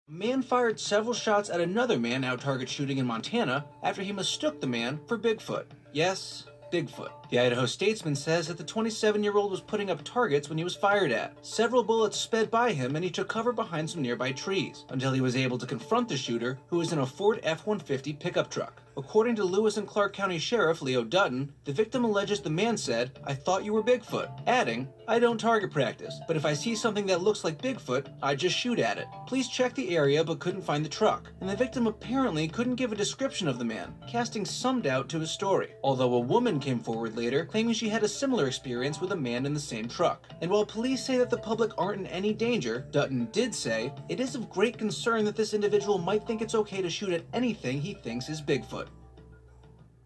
A man fired several shots at another man out target shooting in Montana after he mistook the man for Bigfoot. Yes, Bigfoot. The Idaho Statesman says that the 27-year-old was putting up targets when he was fired at. Several bullets sped by him and he took cover behind some nearby trees until he was able to confront the shooter, who was in a Ford F-150 pickup truck. According to Lewis and Clark County Sheriff Leo Dutton, the victim alleges the man said, "I thought you were Bigfoot," adding, "I don't target practice, but if I see something that looks like Bigfoot, I just shoot at it." Police checked the area but couldn't find the truck, and the victim apparently couldn't give a description of the man, casting some doubt to his story. Although a woman came forward later claiming she had a similar experience with a man in the same truck. And while police say that the public aren't in any danger, Dutton did say, "It is of great concern that this individual might think it's okay to shoot at anything he thinks is Bigfoot."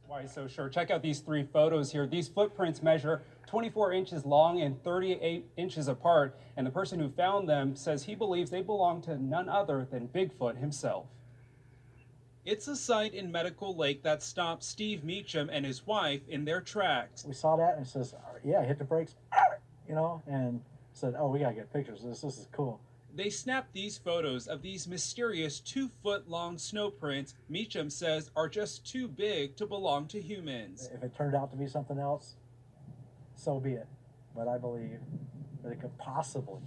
Why so sure? Check out these three photos here. These footprints measure 24 inches long and 38 inches apart, and the person who found them says he believes they belong to none other than Bigfoot himself. It's a site in Medical Lake that stopped Steve Meacham and his wife in their tracks. We saw that and it says, yeah, hit the brakes, and said, oh, we gotta get pictures of this. This is cool. They snapped these photos of these mysterious 2-foot-long snow prints Meacham says are just too big to belong to humans. If it turned out to be something else, so be it. But I believe that it could possibly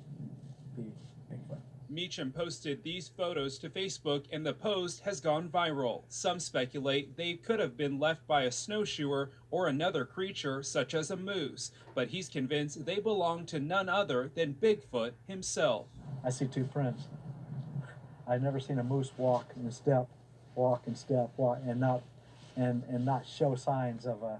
be Bigfoot. Meacham posted these photos to Facebook, and the post has gone viral. Some speculate they could have been left by a snowshoer or another creature such as a moose, but he's convinced they belong to none other than Bigfoot himself. I see two prints. I've never seen a moose walk and step, and not show signs of a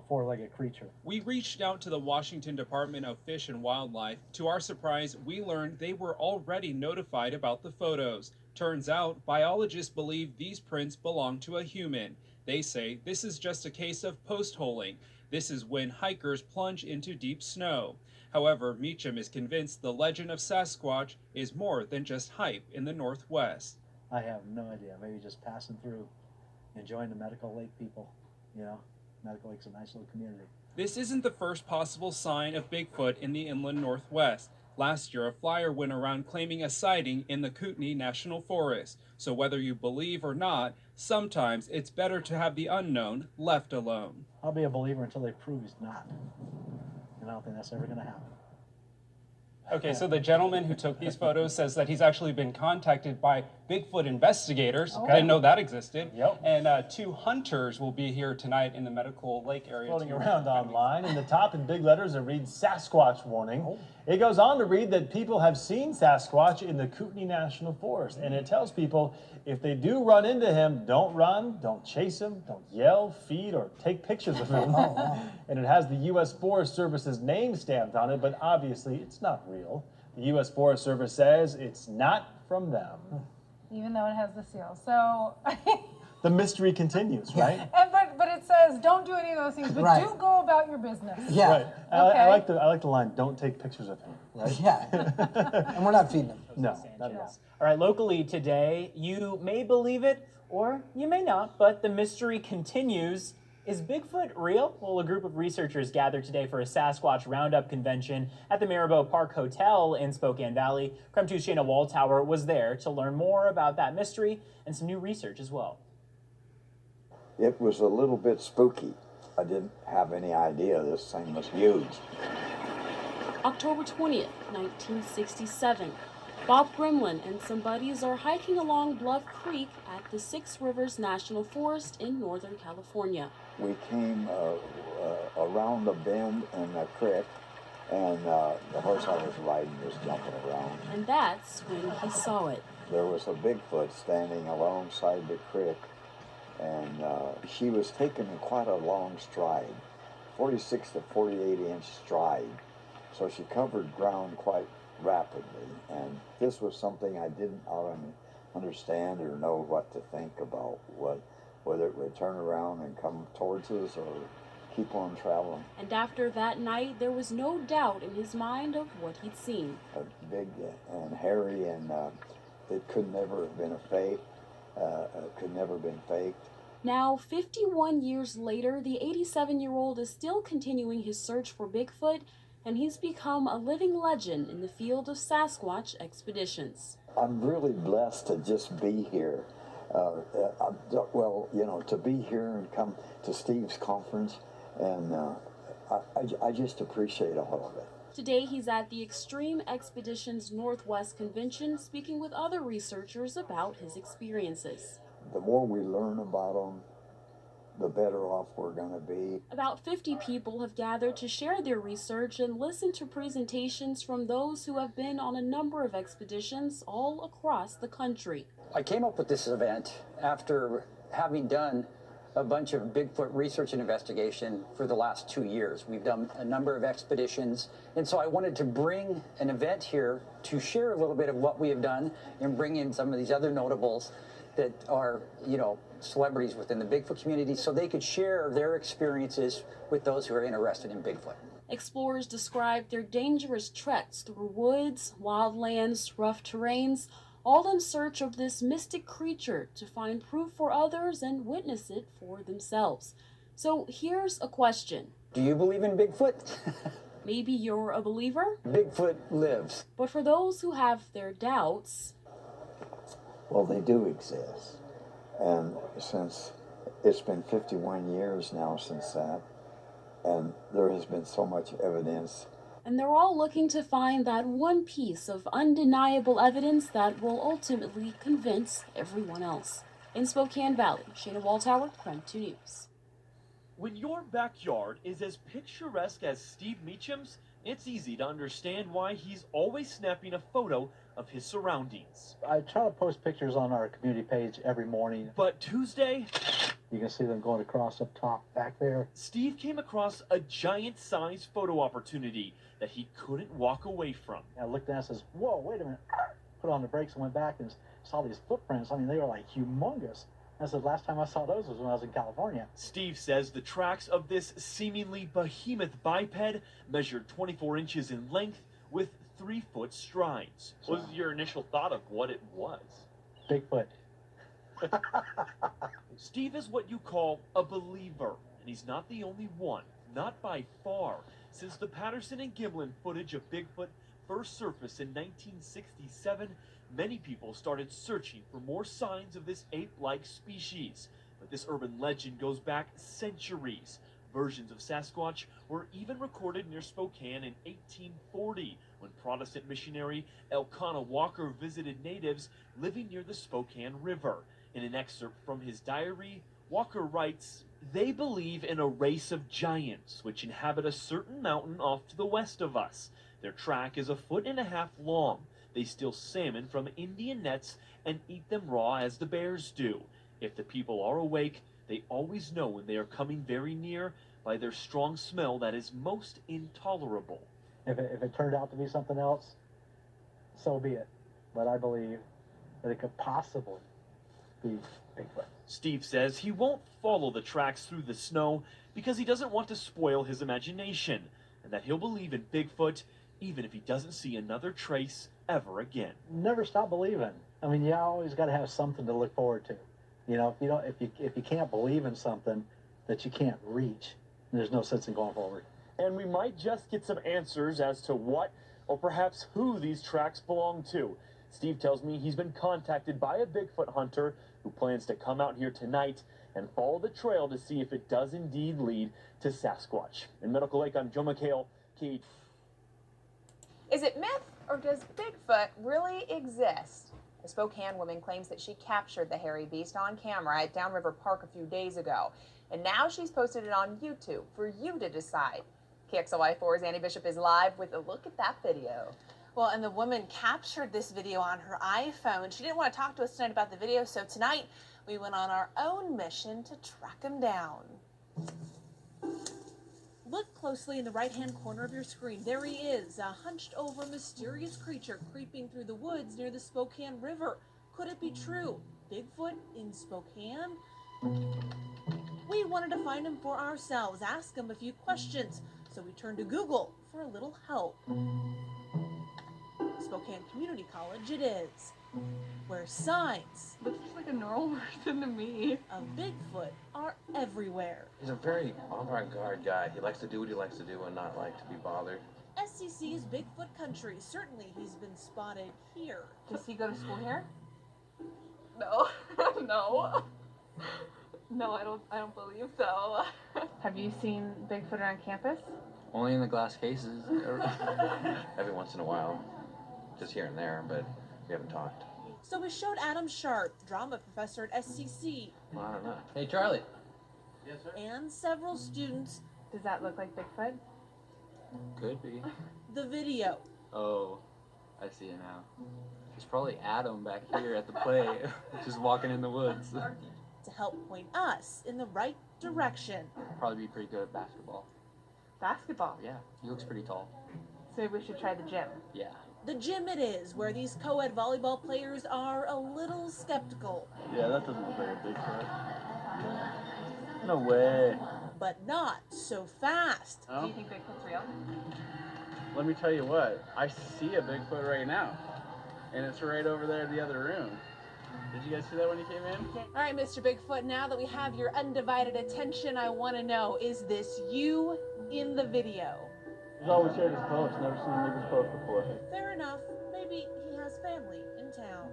four-legged creature. We reached out to the Washington Department of Fish and Wildlife. To our surprise, we learned they were already notified about the photos. Turns out, biologists believe these prints belong to a human. They say this is just a case of post-holing. This is when hikers plunge into deep snow. However, Meacham is convinced the legend of Sasquatch is more than just hype in the Northwest. I have no idea. Maybe just passing through, enjoying the Medical Lake people, Medical Lake's a nice little community. This isn't the first possible sign of Bigfoot in the inland Northwest. Last year, a flyer went around claiming a sighting in the Kootenai National Forest. So whether you believe or not, sometimes it's better to have the unknown left alone. I'll be a believer until they prove he's not. And I don't think that's ever going to happen. Okay, so the gentleman who took these photos says that he's actually been contacted by Bigfoot investigators. Okay. Didn't know that existed. Yep. And two hunters will be here tonight in the Medical Lake area. Floating around online. In the top in big letters it reads Sasquatch warning. Oh. It goes on to read that people have seen Sasquatch in the Kootenai National Forest. And it tells people if they do run into him, don't run, don't chase him, don't yell, feed, or take pictures of him. Oh, wow. And it has the U.S. Forest Service's name stamped on it, but obviously it's not real. The U.S. Forest Service says it's not from them. Even though it has the seal. So the mystery continues, right? And but it says don't do any of those things, but right. do go about your business. Yeah. Right. Okay. I like the line, don't take pictures of him, right? Yeah. And we're not feeding them. No, not at all. All right, locally today, you may believe it or you may not, but the mystery continues. Is Bigfoot real? Well, a group of researchers gathered today for a Sasquatch Roundup convention at the Marabou Park Hotel in Spokane Valley. KREM 2's Shayna Waldtower was there to learn more about that mystery and some new research as well. It was a little bit spooky. I didn't have any idea this thing was huge. October 20th, 1967. Bob Gremlin and some buddies are hiking along Bluff Creek at the Six Rivers National Forest in Northern California. We came around the bend in the creek, and the horse I was riding was jumping around. And that's when he saw it. There was a Bigfoot standing alongside the creek, and she was taking quite a long stride, 46 to 48 inch stride. So she covered ground quite rapidly, and this was something I didn't understand or know what to think about, whether it would turn around and come towards us or keep on traveling. And after that night, there was no doubt in his mind of what he'd seen. Big and hairy, and it could never have been a fake. Could never have been faked. Now, 51 years later, the 87-year-old is still continuing his search for Bigfoot, and he's become a living legend in the field of Sasquatch expeditions. I'm really blessed to just be here. Well, you know, to be here and come to Steve's conference, and I just appreciate all of it. Today, he's at the Extreme Expeditions Northwest Convention speaking with other researchers about his experiences. The more we learn about them, the better off we're going to be. About 50 people have gathered to share their research and listen to presentations from those who have been on a number of expeditions all across the country. I came up with this event after having done a bunch of Bigfoot research and investigation for the last 2 years. We've done a number of expeditions, and so I wanted to bring an event here to share a little bit of what we have done and bring in some of these other notables that are, you know, celebrities within the Bigfoot community so they could share their experiences with those who are interested in Bigfoot. Explorers described their dangerous treks through woods, wildlands, rough terrains, all in search of this mystic creature to find proof for others and witness it for themselves. So here's a question. Do you believe in Bigfoot? Maybe you're a believer, Bigfoot lives. but for those who have their doubts, Well, they do exist. And since it's been 51 years now since that, and there has been so much evidence. and they're all looking to find that one piece of undeniable evidence that will ultimately convince everyone else. In Spokane Valley, Shayna Walltower, Crime 2 News. When your backyard is as picturesque as Steve Meacham's, it's easy to understand why he's always snapping a photo of his surroundings. I try to post pictures on our community page every morning. But Tuesday, You can see them going across up top back there. Steve came across a giant-sized photo opportunity that he couldn't walk away from. I looked at it and says, whoa, wait a minute. Put on the brakes and went back and saw these footprints. I mean, they were like humongous. I said, last time I saw those was when I was in California. Steve says the tracks of this seemingly behemoth biped measured 24 inches in length with 3-foot strides. What was your initial thought of what it was? Bigfoot. Steve is what you call a believer, and he's not the only one, not by far. Since the Patterson and Gimlin footage of Bigfoot first surfaced in 1967, many people started searching for more signs of this ape-like species. But this urban legend goes back centuries. Versions of Sasquatch were even recorded near Spokane in 1840, when Protestant missionary Elkanah Walker visited natives living near the Spokane River. In an excerpt from his diary, Walker writes, "They believe in a race of giants which inhabit a certain mountain off to the west of us. Their track is 1.5 feet long. They steal salmon from Indian nets and eat them raw as the bears do. If the people are awake, they always know when they are coming very near by their strong smell that is most intolerable." If it turned out to be something else, so be it. But I believe that it could possibly be Bigfoot. Steve says he won't follow the tracks through the snow because he doesn't want to spoil his imagination, and that he'll believe in Bigfoot even if he doesn't see another trace ever again. Never stop believing. I mean, you always got to have something to look forward to. You know, if you can't believe in something that you can't reach, there's no sense in going forward. And we might just get some answers as to what or perhaps who these tracks belong to. Steve tells me he's been contacted by a Bigfoot hunter who plans to come out here tonight and follow the trail to see if it does indeed lead to Sasquatch. In Medical Lake, I'm Joe McHale, KH. Is it myth or does Bigfoot really exist? A Spokane woman claims that she captured the hairy beast on camera at Downriver Park a few days ago. And now she's posted it on YouTube for you to decide. KXLY4's Annie Bishop is live with a look at that video. Well, and the woman captured this video on her iPhone. She didn't want to talk to us tonight about the video, so tonight we went on our own mission to track him down. Look closely in the right-hand corner of your screen. There he is, a hunched-over mysterious creature creeping through the woods near the Spokane River. Could it be true? Bigfoot in Spokane? We wanted to find him for ourselves, ask him a few questions, so we turned to Google for a little help. Spokane Community College it is, where signs Looks like a normal person to me. of Bigfoot are everywhere. He's a very avant-garde guy. He likes to do what he likes to do and not like to be bothered. SCC is Bigfoot country. Certainly he's been spotted here. Does he go to school here? No. No. No, I don't believe so. Have you seen Bigfoot around campus? Only in the glass cases. Every once in a while. Just here and there, but we haven't talked. So we showed Adam Sharp, drama professor at SCC. Well, I don't know. Hey, Charlie. Yes, sir. And several students. Does that look like Bigfoot? Could be. The video. Oh, I see it now. It's probably Adam back here at the play, just walking in the woods. To help point us in the right direction. Probably be pretty good at basketball. Basketball? Yeah, he looks pretty tall. So maybe we should try the gym. Yeah. The gym it is, where these co-ed volleyball players are a little skeptical. Yeah, that doesn't look like a Bigfoot. No way. But not so fast. Do you think Bigfoot's real? Let me tell you what, I see a Bigfoot right now. And it's right over there in the other room. Did you guys see that when you came in? All right, Mr. Bigfoot, now that we have your undivided attention, I want to know, is this you in the video? He's always shared his post. Never seen him leave his post before. Fair enough. Maybe he has family in town.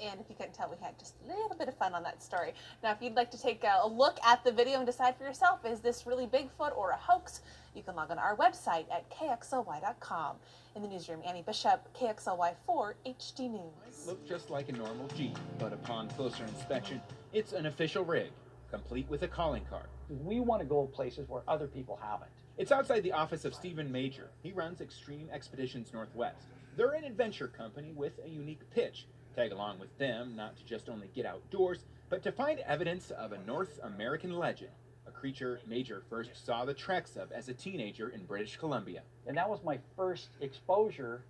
And if you couldn't tell, we had just a little bit of fun on that story. Now, if you'd like to take a look at the video and decide for yourself, is this really Bigfoot or a hoax? You can log on to our website at kxly.com. In the newsroom, Annie Bishop, KXLY4 HD News. Look just like a normal Jeep, but upon closer inspection, it's an official rig, complete with a calling card. We want to go places where other people haven't. It's outside the office of Stephen Major. He runs Extreme Expeditions Northwest. They're an adventure company with a unique pitch. Tag along with them, not to just only get outdoors, but to find evidence of a North American legend, a creature Major first saw the tracks of as a teenager in British Columbia. And that was my first exposure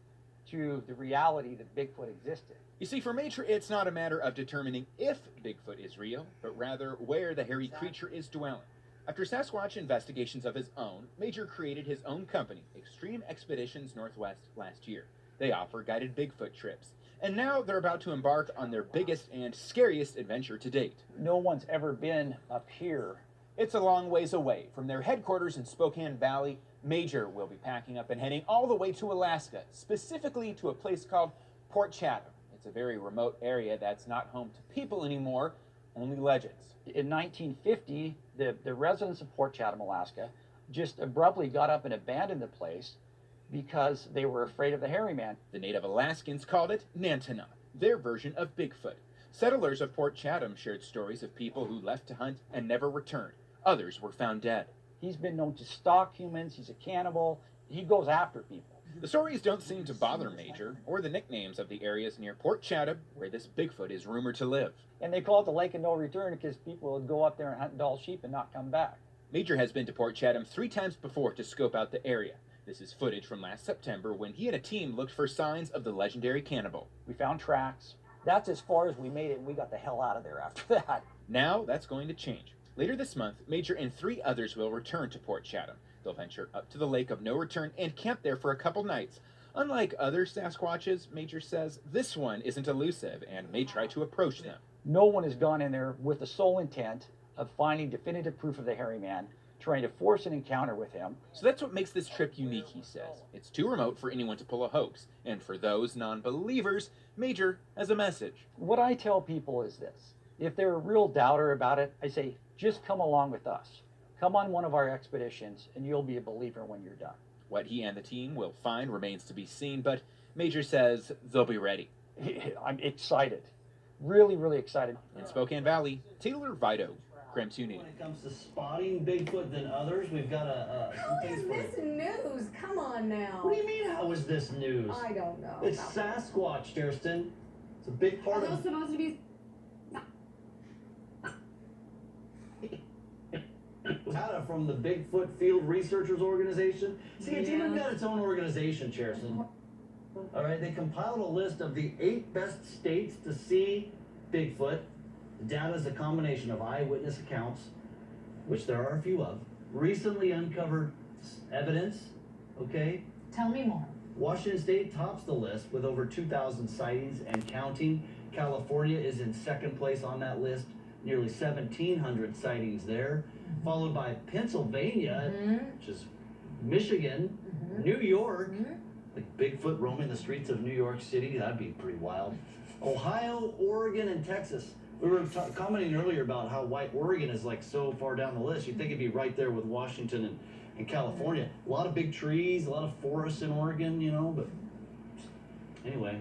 to the reality that Bigfoot existed. You see, for Major, it's not a matter of determining if Bigfoot is real, but rather where the hairy creature is dwelling. After Sasquatch investigations of his own, Major created his own company, Extreme Expeditions Northwest, last year. They offer guided Bigfoot trips. And now they're about to embark on their biggest and scariest adventure to date. No one's ever been up here. It's a long ways away. From their headquarters in Spokane Valley, Major will be packing up and heading all the way to Alaska, specifically to a place called Port Chatham. It's a very remote area that's not home to people anymore, only legends. In 1950, the residents of Port Chatham, Alaska, just abruptly got up and abandoned the place because they were afraid of the hairy man. The native Alaskans called it Nantana, their version of Bigfoot. Settlers of Port Chatham shared stories of people who left to hunt and never returned. Others were found dead. He's been known to stalk humans. He's a cannibal. He goes after people. The stories don't seem to bother Major, or the nicknames of the areas near Port Chatham where this Bigfoot is rumored to live. And they call it the Lake of No Return because people would go up there and hunt Dall sheep and not come back. Major has been to Port Chatham 3 times before to scope out the area. This is footage from last September when he and a team looked for signs of the legendary cannibal. We found tracks. That's as far as we made it, and we got the hell out of there after that. Now that's going to change. Later this month, Major and 3 others will return to Port Chatham. They'll venture up to the Lake of No Return and camp there for a couple nights. Unlike other Sasquatches, Major says this one isn't elusive and may try to approach them. No one has gone in there with the sole intent of finding definitive proof of the hairy man, trying to force an encounter with him. So that's what makes this trip unique, he says. It's too remote for anyone to pull a hoax. And for those non-believers, Major has a message. What I tell people is this. If they're a real doubter about it, I say, just come along with us. Come on one of our expeditions, and you'll be a believer when you're done. What he and the team will find remains to be seen, but Major says they'll be ready. I'm excited. Really, really excited. In Spokane Valley, Taylor Vito, Cram 2 News. When it comes to spotting Bigfoot than others, we've got How is this news? Come on now. What do you mean, how is this news? I don't know. It's Sasquatch, Kirsten. It's a big part Are those of... supposed to be... Data from the Bigfoot Field Researchers Organization. See, it's even got its own organization, Kirsten. All right, they compiled a list of the 8 best states to see Bigfoot. The data is a combination of eyewitness accounts, which there are a few of, recently uncovered evidence, okay? Tell me more. Washington State tops the list with over 2,000 sightings and counting. California is in second place on that list, nearly 1,700 sightings there, followed by Pennsylvania, which is Michigan, New York, like Bigfoot roaming the streets of New York City. That'd be pretty wild. Ohio, Oregon, and Texas. We were commenting earlier about how why Oregon is like so far down the list. You'd think it'd be right there with Washington and California. A lot of big trees, a lot of forests in Oregon, you know, but anyway.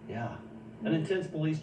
Yeah. An intense police